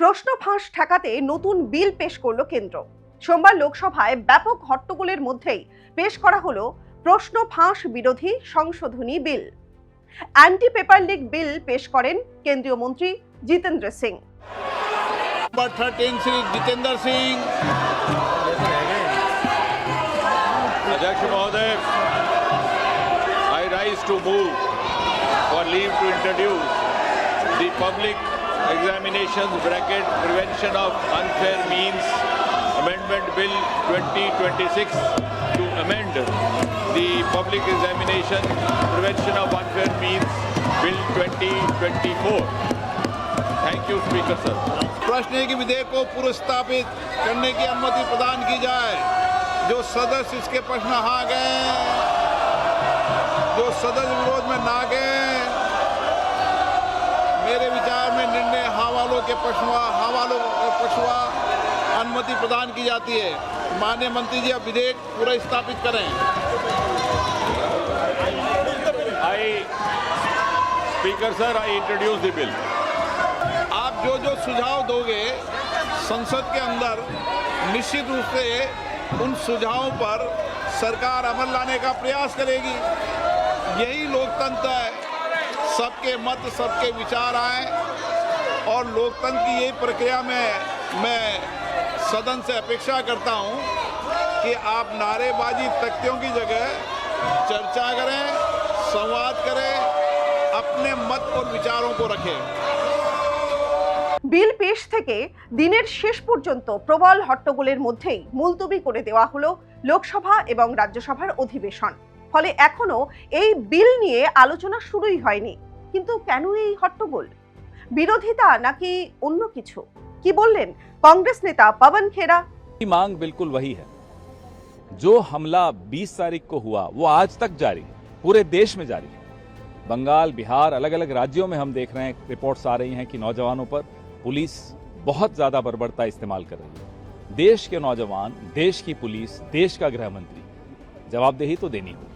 প্রশ্ন ফাঁস ঠেকাতে নতুন বিল পেশ করলো কেন্দ্র। সোমবার লোকসভায় ব্যাপক হট্টগোলের মধ্যেই পেশ করা হলো প্রশ্ন ফাঁস বিরোধী সংশোধনী বিল। অ্যান্টি পেপার লিক বিল পেশ করেন কেন্দ্রীয় মন্ত্রী জিতেন্দ্র সিং। नंबर 13 श्री जितेंद्र सिंह। अध्यक्ष महोदय, I rise to move for leave to introduce the public examinations bracket prevention of unfair means amendment bill 2026 to amend the public examination prevention of unfair means bill 2024. Thank you speaker sir. प्रश्न है कि विधेयक को पुरस्तापित करने की अनुमति प्रदान की जाए। जो सदस्य इसके पक्ष में हाँ गए, जो सदस्य विरोध में ना गए, मेरे विचार में निर्णय हाँ वालों के पक्ष में अनुमति प्रदान की जाती है। माननीय मंत्री जी अब विधेयक पुरस्तापित करें। Speaker sir, I introduce the bill. आप जो जो सुझाव दोगे संसद के अंदर, निश्चित रूप से उन सुझावों पर सरकार अमल लाने का प्रयास करेगी। यही लोकतंत्र है, सबके मत सबके विचार आए, और लोकतंत्र की यही प्रक्रिया में मैं सदन से अपेक्षा करता हूं कि आप नारेबाजी तख्तियों की जगह चर्चा करें, संवाद करें, अपने मत और विचारों को रखें। বিল পেশ থেকে দিনের শেষ পর্যন্ত প্রবল হট্টগোলের মধ্যেই মুলতবি করে দেওয়া হলো লোকসভা এবং রাজ্যসভার অধিবেশন। ফলে এখনো এই বিল নিয়ে আলোচনা শুরুই হয়নি। কিন্তু কেন এই হট্টগোল? বিরোধিতা নাকি অন্য কিছু? কি বললেন कांग्रेस नेता पवन खेरा? मांग बिल्कुल वही है। जो हमला 20 तारीख को हुआ वो आज तक जारी है, पूरे देश में जारी है। बंगाल, बिहार, अलग अलग राज्यों में हम देख रहे हैं, रिपोर्ट्स आ रही हैं कि नौजवानों पर पुलिस बहुत ज्यादा बर्बरता इस्तेमाल कर रही है। देश के नौजवान, देश की पुलिस, देश का गृह मंत्री, जवाबदेही तो देनी होगी।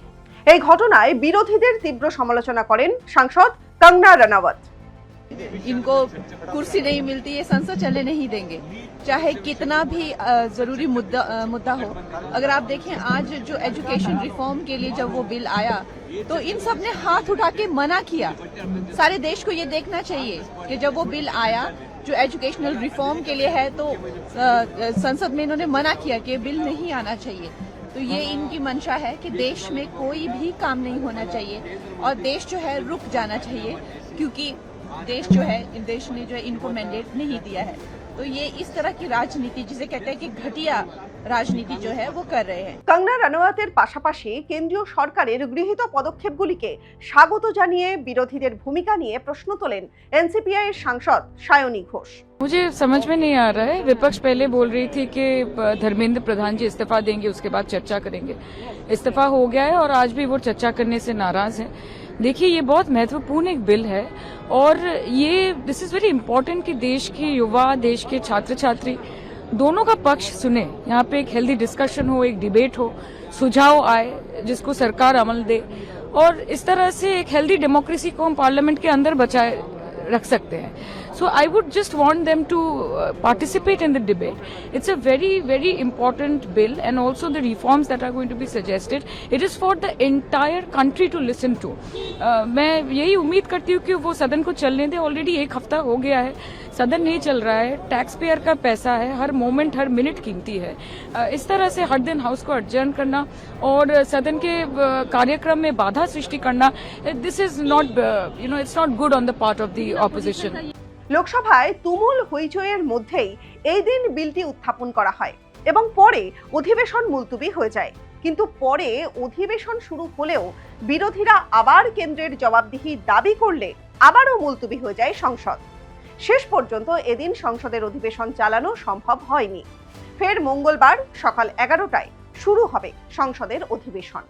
এই ঘটনায় বিরোধীদের তীব্র সমালোচনা করেন সাংসদ कंगना रनौत। इनको कुर्सी नहीं मिलती, ये संसद चलने नहीं देंगे, चाहे कितना भी जरूरी मुद्दा हो। अगर आप देखें आज जो एजुकेशन रिफॉर्म के लिए जब वो बिल आया तो इन सब ने हाथ उठा के मना किया। सारे देश को ये देखना चाहिए कि जब वो बिल आया जो एजुकेशनल रिफॉर्म के लिए है तो संसद में इन्होंने मना किया कि बिल नहीं आना चाहिए। तो ये इनकी मंशा है कि देश में कोई भी काम नहीं होना चाहिए और देश जो है रुक जाना चाहिए, क्योंकि देश जो है देश ने जो है इनको मैंडेट नहीं दिया है। तो ये इस तरह की राजनीति, जिसे कहते हैं कि घटिया রাজনীতি जो है वो कर रहे हैं। कंगना रनौतेর পাশাপাশি কেন্দ্রীয় সরকারের গৃহীত পদক্ষেপগুলিকে স্বাগত জানিয়ে বিরোধীদের ভূমিকা নিয়ে প্রশ্ন তোলেন এনসিপিআই এর সাংসদ সায়নী ঘোষ। मुझे समझ में नहीं आ रहा है, विपक्ष पहले बोल रही थी कि धर्मेंद्र प्रधान जी इस्तीफा देंगे, उसके बाद चर्चा करेंगे। इस्तीफा हो गया है और आज भी वो चर्चा करने से नाराज हैं। देखिए, ये बहुत महत्वपूर्ण एक बिल है और ये दिस इज वेरी इम्पोर्टेंट कि देश के युवा, देश के छात्र छात्री दोनों का पक्ष सुने। यहाँ पे एक हेल्दी डिस्कशन हो, एक डिबेट हो, सुझाव आए जिसको सरकार अमल दे, और इस तरह से एक हेल्दी डेमोक्रेसी को हम पार्लियामेंट के अंदर बचाए रख सकते हैं। So I would just want them to participate in the debate. It's a very, very important bill, and also the reforms that are going to be suggested, it is for the entire country to listen to. मैं यही उम्मीद करती हूँ कि वो सदन को चलने दे। ऑलरेडी एक हफ्ता हो गया है, सदन नहीं चल रहा है, टैक्स पेयर का पैसा है, हर मोमेंट हर मिनट कीमती है। इस तरह से हर दिन हाउस को अडजर्न करना और सदन के कार्यक्रम में बाधा सृष्टि करना, this is not it's not good on the part of the opposition. লোকসভায় তুমুল হইচইয়ের মধ্যেই এই দিন বিলটি উত্থাপন করা হয় এবং পরে অধিবেশন মুলতবি হয়ে যায়। কিন্তু পরে অধিবেশন শুরু হলেও বিরোধীরা আবার কেন্দ্রের জবাবদিহি দাবি করলে আবারও মুলতবি হয়ে যায় সংসদ। শেষ পর্যন্ত এদিন সংসদের অধিবেশন চালানো সম্ভব হয়নি। ফের মঙ্গলবার সকাল 11টায় শুরু হবে সংসদের অধিবেশন।